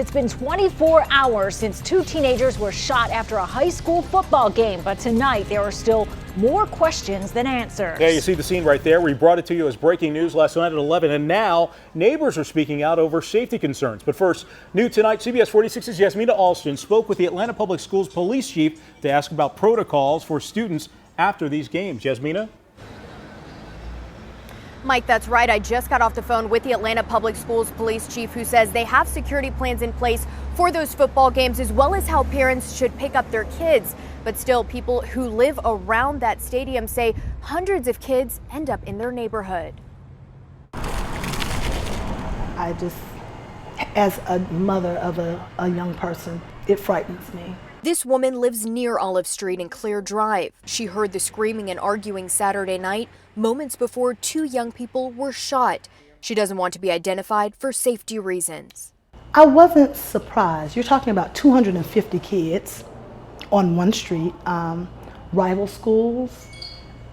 It's been 24 hours since two teenagers were shot after a high school football game, but tonight there are still more questions than answers. Yeah, you see the scene right there. We brought it to you as breaking news last night at 11, and now neighbors are speaking out over safety concerns. But first, new tonight, CBS 46's Jasmina Alston spoke with the Atlanta Public Schools police chief to ask about protocols for students after these games. Jasmina? Mike, that's right. I just got off the phone with the Atlanta Public Schools police chief, who says they have security plans in place for those football games, as well as how parents should pick up their kids. But still, people who live around that stadium say hundreds of kids end up in their neighborhood. I just, as a mother of a young person, it frightens me. This woman lives near Olive Street and Clear Drive. She heard the screaming and arguing Saturday night, moments before two young people were shot. She doesn't want to be identified for safety reasons. I wasn't surprised. You're talking about 250 kids on one street, rival schools,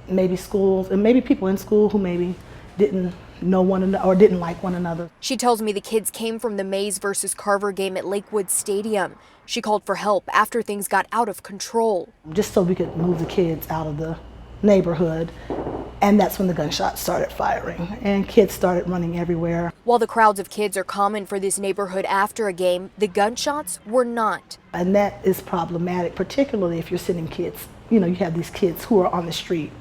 and maybe people in school who maybe didn't know one another or didn't like one another. She tells me the kids came from the Mays versus Carver game at Lakewood Stadium. She called for help after things got out of control. Just so we could move the kids out of the neighborhood. And that's when the gunshots started firing and kids started running everywhere. While the crowds of kids are common for this neighborhood after a game, the gunshots were not. And that is problematic, particularly if you're sending kids, you have these kids who are on the street,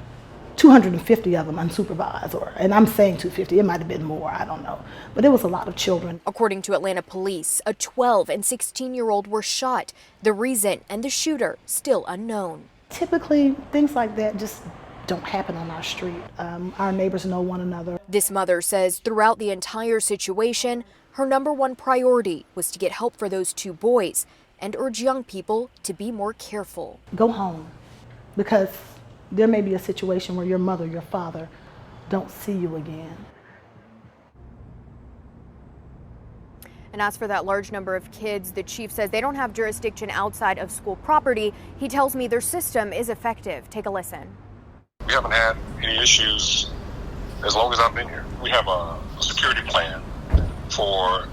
250 of them unsupervised, and I'm saying 250, it might have been more, I don't know. But it was a lot of children. According to Atlanta police, a 12 and 16-year-old were shot. The reason and the shooter still unknown. Typically, things like that just don't happen on our street. Our neighbors know one another. This mother says throughout the entire situation, her #1 priority was to get help for those two boys and urge young people to be more careful. Go home, because there may be a situation where your mother, your father don't see you again. And as for that large number of kids, the chief says they don't have jurisdiction outside of school property. He tells me their system is effective. Take a listen. We haven't had any issues as long as I've been here. We have a security plan for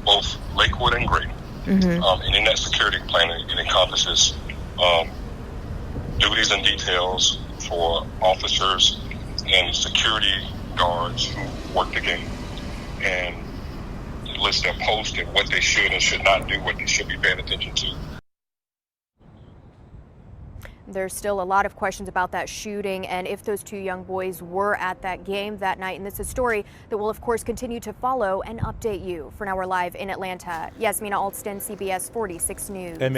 both Lakewood and Grady. And in that security plan, it encompasses duties and details for officers and security guards who work the game. And it lists their posts and what they should and should not do, what they should be paying attention to. There's still a lot of questions about that shooting and if those two young boys were at that game that night. And this is a story that will, of course, continue to follow and update you. For now, we're live in Atlanta. Jasmina Alston, CBS 46 News. And maybe